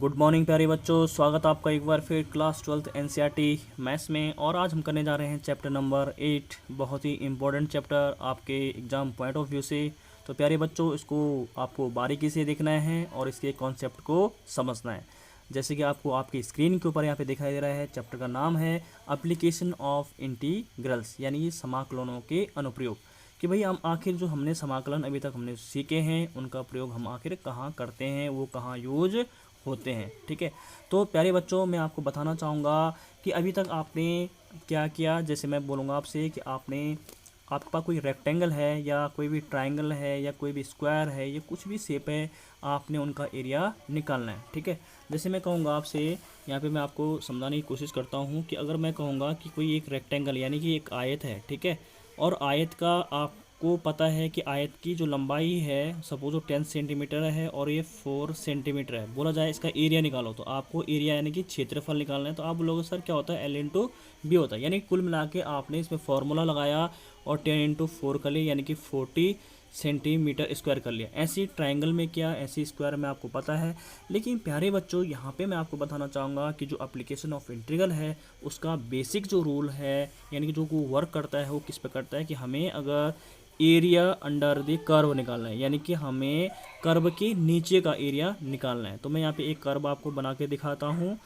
Good morning प्यारे बच्चों, स्वागत आपका एक बार फिर क्लास 12th एनसीईआरटी मैथ्स में। और आज हम करने जा रहे हैं चैप्टर नंबर 8, बहुत ही इम्पोर्टेंट चैप्टर आपके एग्ज़ाम पॉइंट ऑफ व्यू से। तो प्यारे बच्चों, इसको आपको बारीकी से देखना है और इसके कॉन्सेप्ट को समझना है। जैसे कि आपको आपकी स्क्रीन के ऊपर यहाँ पे दिखाई दे रहा है, चैप्टर का नाम है एप्लीकेशन ऑफ इंटीग्रल्स, यानी समाकलनों के अनुप्रयोग। कि भाई हम आखिर जो हमने समाकलन अभी तक हमने सीखे हैं उनका प्रयोग हम आखिर कहाँ करते हैं, वो कहाँ यूज होते हैं। ठीक है, तो प्यारे बच्चों मैं आपको बताना चाहूँगा कि अभी तक आपने क्या किया। जैसे मैं बोलूँगा आपसे कि आपके पास कोई रेक्टेंगल है या कोई भी ट्रायंगल है या कोई भी स्क्वायर है या कुछ भी शेप है, आपने उनका एरिया निकालना है। ठीक है, जैसे मैं कहूँगा आपसे, यहाँ पे मैं आपको समझाने की कोशिश करता हूँ कि अगर मैं कहूँगा कि कोई एक रेक्टेंगल यानी कि एक आयत है, ठीक है, और आयत का आपको पता है कि आयत की जो लंबाई है सपोज वो 10 सेंटीमीटर है और ये 4 सेंटीमीटर है। बोला जाए इसका एरिया निकालो, तो आपको एरिया यानी कि क्षेत्रफल निकालना है। तो आप बोलोगे सर क्या होता है, L इंटू बी होता है। यानी कुल मिला के आपने इसमें फॉर्मूला लगाया और 10 इंटू 4 कर लिया, यानी कि 40 सेंटीमीटर स्क्वायर कर लिया। ऐसी ट्रायंगल में क्या, ऐसी स्क्वायर में आपको पता है। लेकिन प्यारे बच्चों यहाँ पे मैं आपको बताना चाहूँगा कि जो एप्लीकेशन ऑफ इंटीग्रल है उसका बेसिक जो रूल है, यानी कि जो वो वर्क करता है वो किस पे करता है कि हमें अगर एरिया अंडर द कर्व निकालना है, यानी कि हमें कर्व के नीचे का एरिया निकालना है। तो मैं यहाँ पे एक कर्व आपको बना के दिखाता हूँ।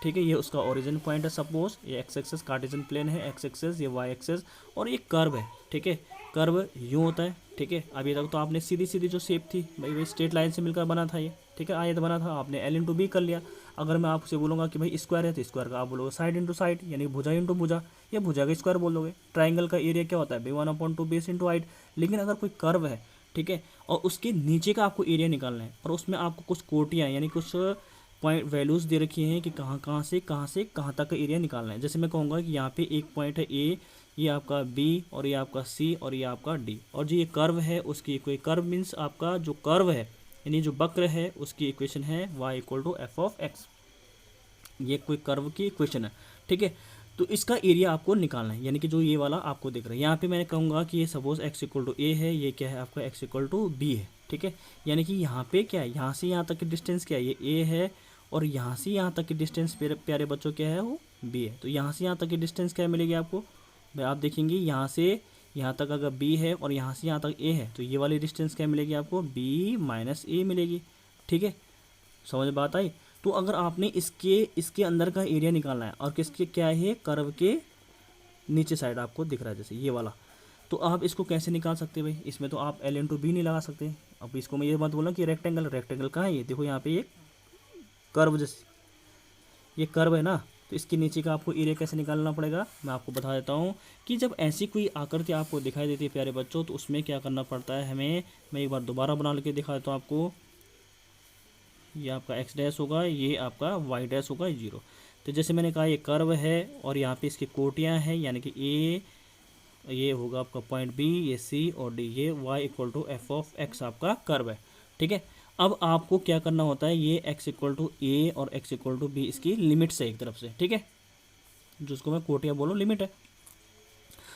ठीक है, ये उसका ओरिजिन पॉइंट है। सपोज ये एक्स एक्सेस कार्टेशियन प्लेन है, एक्स एक्सेस ये वाई एक्सेस, और ये कर्व है। ठीक है, कर्व यूँ होता है। ठीक है, अभी तक तो आपने सीधी सीधी जो शेप थी भाई स्ट्रेट लाइन से मिलकर बना था ये। ठीक है, आयत बना था, आपने एल इंटू बी कर लिया। अगर मैं आपसे बोलूँगा कि भाई स्क्वायर है तो स्क्वायर का आप बोलोगे साइड इंटू साइड, यानी भुजा इंटू भुजा, ये भुजा का स्क्वायर बोल दोगे। ट्राइंगल का एरिया क्या होता है, b1/2 बेस इंटू हाइट। लेकिन अगर कोई कर्व है, ठीक है, और उसके नीचे का आपको एरिया निकालना है और उसमें आपको कुछ कोटियाँ यानी कुछ पॉइंट वैल्यूज़ दे रखी हैं कि कहाँ से कहाँ तक का एरिया निकालना है। जैसे मैं कहूँगा कि यहाँ पे एक पॉइंट है ए, ये आपका बी, और ये आपका सी, और ये आपका डी, और जो ये कर्व है उसकी कोई कर्व मीन्स आपका जो कर्व है यानी जो वक्र है उसकी इक्वेशन है y equal to f of x. ये कोई कर्व की इक्वेशन है। ठीक है, तो इसका एरिया आपको निकालना है, यानी कि जो ये वाला आपको दिख रहा है। यहाँ पे मैंने कहूँगा कि ये सपोज x इक्वल टू ए है, ये क्या है आपका x इक्वल टू बी है। ठीक है, यानी कि यहाँ पे क्या है, यहाँ से यहाँ तक की डिस्टेंस क्या है, ये ए है, और यहाँ से यहाँ तक की डिस्टेंस प्यारे बच्चों क्या है, वो बी है। तो यहाँ से यहाँ तक की डिस्टेंस क्या मिलेगी आपको, भाई आप देखेंगे यहाँ से यहाँ तक अगर बी है और यहाँ से यहाँ तक ए है, तो ये वाली डिस्टेंस क्या मिलेगी आपको, बी माइनस ए मिलेगी। ठीक है, समझ बात आई। तो अगर आपने इसके अंदर का एरिया निकालना है और किसके क्या है, कर्व के नीचे साइड आपको दिख रहा है जैसे ये वाला, तो आप इसको कैसे निकाल सकते हैं भाई, इसमें तो आप एल इंटू बी नहीं लगा सकते। अब इसको मैं ये बात बोला कि रेक्टेंगल कहाँ है, ये देखो यहाँ पे ये कर्व, जैसे ये कर्व है ना, तो इसके नीचे का आपको एरिया कैसे निकालना पड़ेगा, मैं आपको बता देता हूँ कि जब ऐसी कोई आकृति आपको दिखाई देती है प्यारे बच्चों, तो उसमें क्या करना पड़ता है हमें। मैं एक बार दोबारा बना लेके दिखा देता हूँ आपको। ये आपका एक्स डैश होगा, ये आपका वाई डैश होगा, 0। तो जैसे मैंने कहा ये कर्व है और यहाँ पे इसकी कोटियाँ हैं, यानी कि ए, ये होगा आपका पॉइंट बी, ये सी और डी, ये y equal to f of x आपका कर्व है। ठीक है, अब आपको क्या करना होता है, ये x इक्वल टू ए और x इक्वल टू बी इसकी लिमिट्स है एक तरफ से। ठीक है, जिसको मैं कोटियाँ बोलूँ लिमिट है।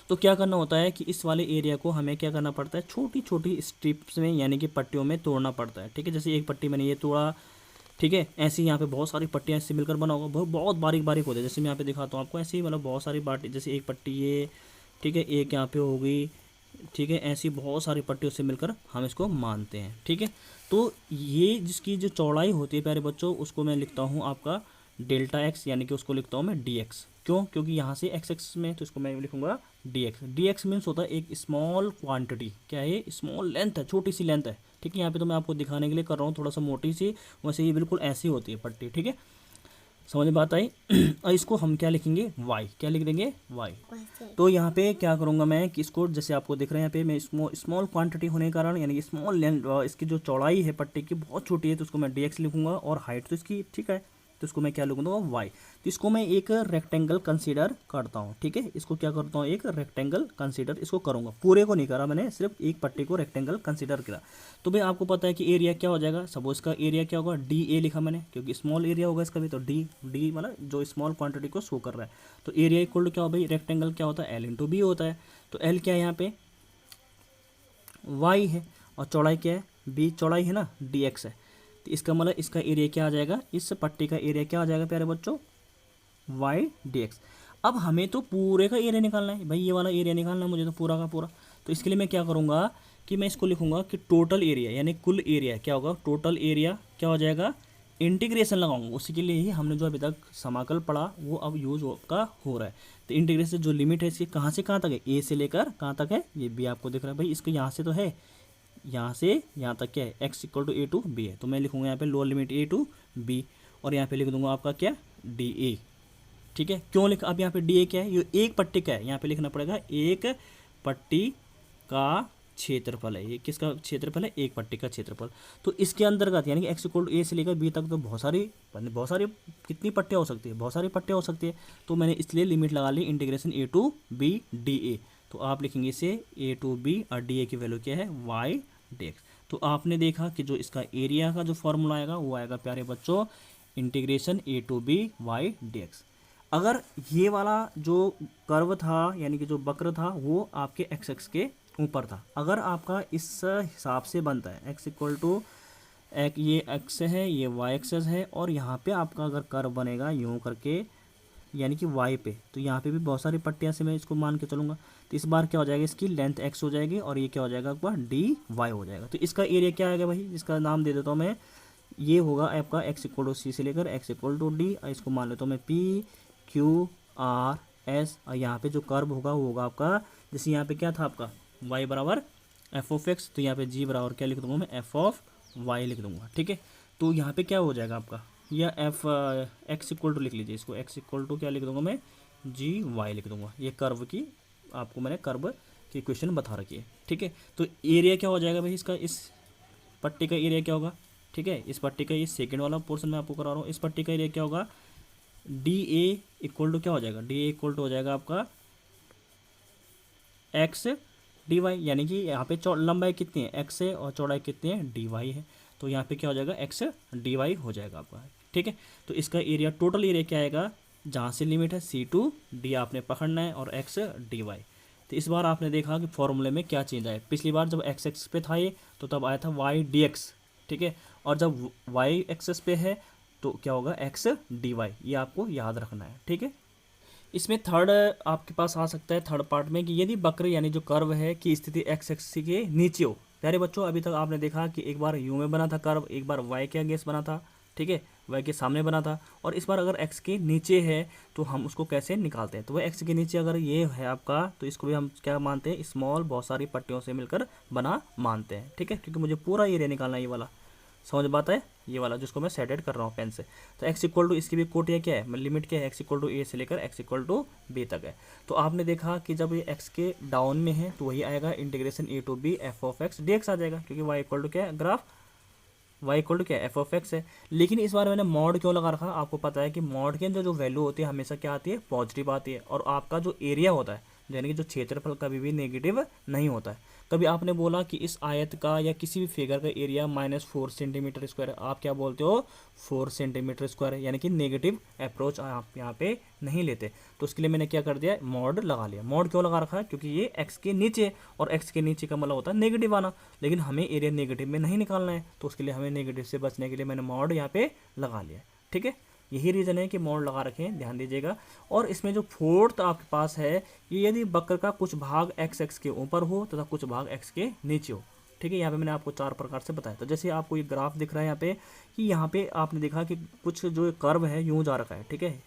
तो क्या करना होता है कि इस वाले एरिया को हमें क्या करना पड़ता है, छोटी छोटी स्ट्रिप्स में यानी कि पट्टियों में तोड़ना पड़ता है। ठीक है, जैसे एक पट्टी मैंने ये तोड़ा, ठीक है, ऐसे ही यहाँ पे बहुत सारी पट्टियाँ इससे मिलकर बना होगा, बहुत बारीक बारीक होते हैं। जैसे मैं यहाँ पे दिखाता हूँ आपको, ऐसे ही मतलब बहुत सारी बाटी, जैसे एक पट्टी ये, ठीक है, एक यहाँ पे हो गई, ठीक है, ऐसी बहुत सारी पट्टियों से मिलकर हम इसको मानते हैं। ठीक है, तो ये जिसकी जो चौड़ाई होती है प्यारे बच्चों, उसको मैं लिखता हूँ आपका डेल्टा एक्स, यानी कि उसको लिखता हूँ मैं डी एक्स। क्यों, क्योंकि यहाँ से एक्स एक्स में, तो इसको मैं लिखूँगा D x. D x means होता है एक स्मॉल क्वांटिटी, क्या है, स्मॉल लेंथ है, छोटी सी लेंथ है। ठीक है, यहाँ पे तो मैं आपको दिखाने के लिए कर रहा हूँ थोड़ा सा मोटी सी, वैसे ये बिल्कुल ऐसी होती है पट्टी। ठीक है, समझ में बात आई। और इसको हम क्या लिखेंगे, वाई, क्या लिख देंगे, वाई। तो यहाँ पे क्या करूँगा मैं कि इसको जैसे आपको दिख रहा है यहाँ पे मैं स्मॉल क्वांटिटी होने के कारण, यानी कि स्मॉल लेंथ, इसकी जो चौड़ाई है पट्टी की बहुत छोटी है, तो उसको मैं डी एक्स लिखूँगा, और हाइट तो इसकी ठीक है, तो इसको मैं क्या लिखूँगा, वाई। तो इसको मैं एक रेक्टेंगल कंसीडर करता हूँ। ठीक है, इसको क्या करता हूँ, एक रेक्टेंगल कंसीडर इसको करूँगा, पूरे को नहीं करा मैंने, सिर्फ एक पट्टी को रेक्टेंगल कंसीडर करा। तो भाई आपको पता है कि एरिया क्या हो जाएगा, सपोज इसका एरिया क्या होगा, डी ए लिखा मैंने, क्योंकि स्मॉल एरिया होगा इसका भी, तो डी मतलब जो स्मॉल क्वांटिटी को शो कर रहा है। तो एरिया इक्वल टू क्या हो भाई, रेक्टेंगल क्या होता है, एल इंटू बी होता है। तो एल क्या है यहाँ पे, वाई है, और चौड़ाई क्या है, बी चौड़ाई है ना, डी एक्स है। तो इसका मतलब इसका एरिया क्या आ जाएगा, इस पट्टी का एरिया क्या आ जाएगा प्यारे बच्चों, वाई डी एक्स। अब हमें तो पूरे का एरिया निकालना है भाई, ये वाला एरिया निकालना है मुझे तो पूरा का पूरा। तो इसके लिए मैं क्या करूँगा कि मैं इसको लिखूँगा कि टोटल एरिया यानी कुल एरिया क्या होगा, टोटल एरिया क्या हो जाएगा, इंटीग्रेशन लगाऊंगा। उसी के लिए ही हमने जो अभी तक समाकल पढ़ा वो अब यूज का हो रहा है। तो इंटीग्रेशन जो लिमिट है इसकी कहाँ से कहाँ तक है, ए से लेकर कहाँ तक है, ये बी आपको दिख रहा है भाई, इसको यहाँ से तो है, यहाँ से यहाँ तक क्या है, x equal to a to b है। तो मैं लिखूँगा यहाँ पे lower limit a to B, और यहाँ पे लिख दूंगा आपका क्या, डी ए। ठीक है, क्यों लिखा, अब यहाँ पे डी ए क्या है, ये एक पट्टी का है, यहाँ पे लिखना पड़ेगा एक पट्टी का क्षेत्रफल है। ये किसका क्षेत्रफल है, एक पट्टी का क्षेत्रफल। तो इसके अंतर्गत यानी कि एक्स इक्वल टू ए से लेकर बी तक तो बहुत सारी कितनी पट्टियाँ हो सकती है, बहुत सारी पट्टियाँ हो सकती है। तो मैंने इसलिए लिमिट लगा ली integration A to B D A. तो आप लिखेंगे इसे ए टू बी और डी ए की वैल्यू क्या है, वाई डी एक्स। तो आपने देखा कि जो इसका एरिया का जो फॉर्मूला आएगा वो आएगा प्यारे बच्चों integration A to b y d x. अगर ये वाला जो कर्व था यानी कि जो वक्र था वो आपके एक्स एक्स के ऊपर था, अगर आपका इस हिसाब से बनता है एक्स इक्वल टू ये एक्स है, ये वाई एक्सेस है, और यहाँ पे आपका अगर कर्व बनेगा यूँ करके यानी कि वाई पे, तो यहाँ पे भी बहुत सारी पट्टियाँ से मैं इसको मान के चलूँगा। तो इस बार क्या हो जाएगा, इसकी लेंथ एक्स हो जाएगी और ये क्या हो जाएगा आपका डी वाई हो जाएगा। तो इसका एरिया क्या आएगा भाई, इसका नाम दे देता हूँ मैं, ये होगा आपका एक्स इक्वल टू सी से लेकर एक्स इक्वल टू डी, और इसको मान लेता हूँ मैं पी क्यू आर एस, और यहाँ पे जो कर्व होगा वो होगा आपका, जैसे यहाँ पे क्या था आपका y बराबर एफ ऑफ एक्स, तो यहाँ पे g बराबर क्या लिख दूंगा मैं, एफ ऑफ y लिख दूंगा। ठीक है, तो यहाँ पे क्या हो जाएगा आपका, यह एफ एक्स इक्वल टू लिख लीजिए, इसको एक्स इक्वल टू क्या लिख दूंगा मैं, जी वाई लिख दूंगा। ये कर्व की आपको मैंने कर्व की इक्वेशन बता रखी है। ठीक है, तो एरिया क्या हो जाएगा भाई इसका, इस पट्टी का एरिया क्या होगा, ठीक है, इस पट्टी का ये सेकेंड वाला पोर्सन मैं आपको करा रहा हूँ, इस पट्टी का एरिया क्या होगा, डी ए इक्वल टू क्या हो जाएगा, डी ए इक्वल टू हो जाएगा आपका एक्स डी वाई, यानी कि यहाँ पे लंबाई कितनी है एक्स है और चौड़ाई कितनी है डी वाई है, तो यहाँ पे क्या हो जाएगा एक्स डी वाई हो जाएगा आपका। ठीक है, तो इसका एरिया टोटल एरिया क्या आएगा, जहाँ से लिमिट है सी टू डी आपने पकड़ना है और एक्स डी वाई। तो इस बार आपने देखा कि फॉर्मूले में क्या चेंज आया, पिछली बार जब एक्स एक्स पे था ये तो तब आया था वाई डी एक्स। ठीक है, और जब वाई एक्सेस पे है तो क्या होगा एक्स डी वाई, ये आपको याद रखना है। ठीक है, इसमें थर्ड आपके पास आ सकता है थर्ड पार्ट में कि यदि वक्र यानी जो कर्व है की स्थिति एक्स एक्स के नीचे हो। प्यारे बच्चों अभी तक आपने देखा कि एक बार यू में बना था कर्व, एक बार वाई के अगेंस्ट बना था, ठीक है, वाई के सामने बना था, और इस बार अगर एक्स के नीचे है तो हम उसको कैसे निकालते हैं। तो वह एक्स के नीचे अगर ये है आपका तो इसको भी हम क्या मानते हैं, स्मॉल बहुत सारी पट्टियों से मिलकर बना मानते हैं। ठीक है, क्योंकि मुझे पूरा एरिया निकालना है, ये वाला समझ बात है, ये वाला जिसको मैं सेटेड कर रहा हूँ पेन से। तो एक्स इक्वल टू इसकी भी कोटिया क्या है, लिमिट क्या है, एक्स इक्वल टू ए से लेकर एक्स इक्वल टू बी तक है। तो आपने देखा कि जब ये एक्स के डाउन में है तो वही आएगा integration A to B F of X D X आ जाएगा, क्योंकि वाई इक्वल टू क्या है, ग्राफ वाई इक्वल टू क्या है, एफ ऑफ एक्स है। लेकिन इस बार मैंने मॉड क्यों लगा रखा, आपको पता है कि मॉड के अंदर जो वैल्यू होती है हमेशा क्या आती है, पॉजिटिव आती है, और आपका जो एरिया होता है यानी कि जो क्षेत्रफल कभी भी नेगेटिव नहीं होता है। कभी आपने बोला कि इस आयत का या किसी भी फिगर का एरिया -4 सेंटीमीटर स्क्वायर है, आप क्या बोलते हो 4 सेंटीमीटर स्क्वायर है, यानी कि नेगेटिव अप्रोच आप यहाँ पे नहीं लेते। तो उसके लिए मैंने क्या कर दिया, मॉड लगा लिया। मॉड क्यों लगा रखा है, क्योंकि ये एक्स के नीचे है और एक्स के नीचे का मतलब होता है नेगेटिव आना, लेकिन हमें एरिया नेगेटिव में नहीं निकालना है, तो उसके लिए हमें नेगेटिव से बचने के लिए मैंने मॉड यहाँ पे लगा लिया। ठीक है, यही रीज़न है कि मॉड लगा रखें, ध्यान दीजिएगा। और इसमें जो फोर्थ आपके पास है, ये यदि वक्र का कुछ भाग एक्स एक्स के ऊपर हो तथा कुछ भाग एक्स के नीचे हो। ठीक है, यहाँ पे मैंने आपको 4 प्रकार से बताया। तो जैसे आपको ये ग्राफ दिख रहा है यहाँ पे कि यहाँ पे आपने देखा कि कुछ जो कर्व है यूँ जा रखा है। ठीक है,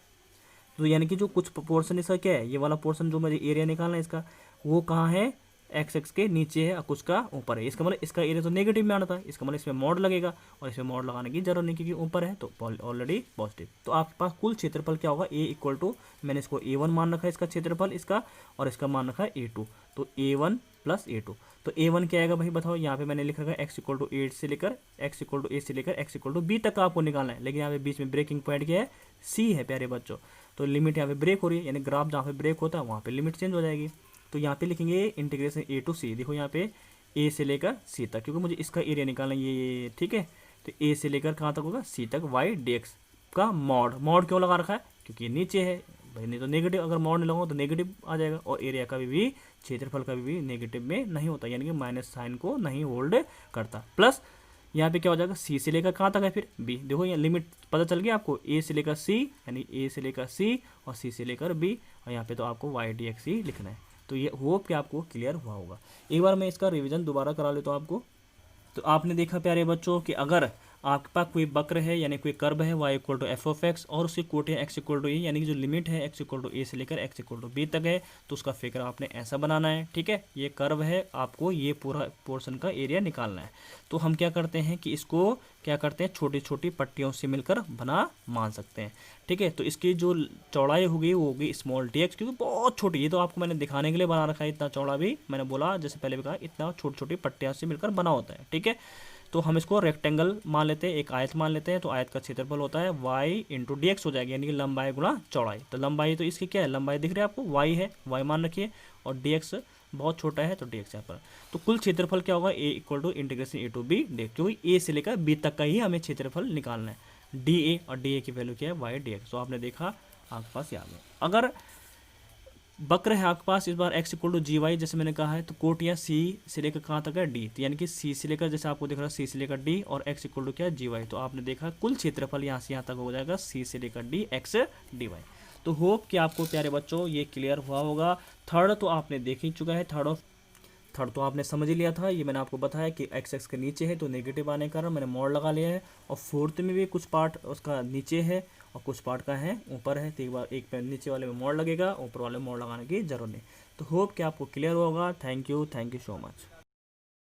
तो यानी कि जो कुछ पोर्शन इसका क्या है, ये वाला पोर्शन जो मुझे एरिया निकालना है इसका, वो कहाँ है, एक्स एक्स के नीचे है और कुछ का ऊपर है। इसका मतलब इसका एरिया तो नेगेटिव में आना था, इसका मतलब इसमें मॉड लगेगा, और इसमें मॉड लगाने की जरूरत नहीं क्योंकि ऊपर है तो ऑलरेडी पॉजिटिव। तो आपके पास कुल क्षेत्रफल क्या होगा, ए इक्वल टू, मैंने इसको A1 मान रखा है इसका क्षेत्रफल इसका, और इसका मान रखा है A2, तो A1 प्लस A2। तो A1 क्या आएगा भाई बताओ, यहाँ पे मैंने लिख रखा है एक्स इक्वल टू ए से लेकर एक्स इक्वल टू ए से लेकर एक्स इक्वल टू बी तक का आपको निकालना है, लेकिन यहाँ पे बीच में ब्रेकिंग पॉइंट क्या है, सी है प्यारे बच्चों। तो लिमिट यहाँ पे ब्रेक हो रही है, यानी ग्राफ जहाँ पे ब्रेक होता है वहाँ पे लिमिट चेंज हो जाएगी। तो यहाँ पे लिखेंगे इंटीग्रेशन ए टू सी, देखो यहाँ पे ए से लेकर सी तक, क्योंकि मुझे इसका एरिया निकालना है ये। ठीक है, तो ए से लेकर कहाँ तक होगा, सी तक, वाई डी एक्स का मॉड। मॉड क्यों लगा रखा है, क्योंकि ये नीचे है भाई, नहीं तो नेगेटिव, अगर मॉड नहीं लगाओ तो नेगेटिव आ जाएगा, और एरिया कभी भी क्षेत्रफल कभी भी नेगेटिव में नहीं होता, यानी कि माइनस साइन को नहीं होल्ड करता। प्लस यहाँ पे क्या हो जाएगा, सी से लेकर कहाँ तक है फिर बी। देखो ये लिमिट पता चल गया आपको, ए से लेकर सी यानी ए से लेकर सी और सी से लेकर बी, और यहाँ पे तो आपको वाई डी एक्स ही लिखना है। तो ये होप कि आपको क्लियर हुआ होगा। एक बार मैं इसका रिवीजन दोबारा करा लेता हूँ आपको। तो आपने देखा प्यारे बच्चों कि अगर आपके पास कोई वक्र है यानी कोई कर्व है y equal to f of x और उसकी कोटियाँ x इक्वल टू ए यानी कि जो लिमिट है x इक्वल टू ए से लेकर x इक्वल टू बी तक है, तो उसका फिगर आपने ऐसा बनाना है। ठीक है, ये कर्व है, आपको ये पूरा पोर्शन का एरिया निकालना है। तो हम क्या करते हैं कि इसको क्या करते हैं, छोटी छोटी पट्टियों से मिलकर बना मान सकते हैं। ठीक है, तो इसकी जो चौड़ाई होगी वो होगी स्मॉल डी एक्स, क्योंकि बहुत छोटी, ये तो आपको मैंने दिखाने के लिए बना रखा है। इतना चौड़ा भी मैंने बोला, जैसे पहले भी कहा, इतना छोटी छोटी पट्टियों से मिलकर बना होता है। ठीक है, तो हम इसको रेक्टेंगल मान लेते हैं, एक आयत मान लेते हैं। तो आयत का क्षेत्रफल होता है y इंटू डी एक्स हो जाएगी, यानी कि लंबाई गुणा चौड़ाई। तो लंबाई तो इसकी क्या है, लंबाई दिख रही है आपको, y है, y मान रखिए, और डी एक्स बहुत छोटा है तो डी एक्स यहाँ पर। तो कुल क्षेत्रफल क्या होगा, a equal to integration A to B d, क्योंकि a से लेकर b तक का ही हमें क्षेत्रफल निकालना है। डी ए, और डी ए की वैल्यू क्या है, वाई डी एक्स। तो आपने देखा, आपके पास याद है। अगर वक्र है आपके पास इस बार x equal to g y, जैसे मैंने कहा है, तो कोटियाँ c से लेकर कहाँ तक है, d, तो यानी कि c से लेकर, जैसे आपको दिख रहा है c से लेकर d, और x इक्वल टू क्या है, जी वाई। तो आपने देखा कुल क्षेत्रफल यहाँ से यहाँ तक हो जाएगा c से लेकर d x dy। तो होप कि आपको प्यारे बच्चों ये क्लियर हुआ होगा। थर्ड तो आपने देख ही चुका है, थर्ड तो आपने समझ ही लिया था। ये मैंने आपको बताया कि एक्स एक्स के नीचे है तो नेगेटिव आने के कारण मैंने मोड़ लगा लिया है, और फोर्थ में भी कुछ पार्ट उसका नीचे है और कुछ पार्ट का है ऊपर है। तो एक बार एक पे नीचे वाले में मोड़ लगेगा, ऊपर वाले में मोड़ लगाने की जरूरत नहीं। तो होप कि आपको क्लियर होगा। Thank you so much.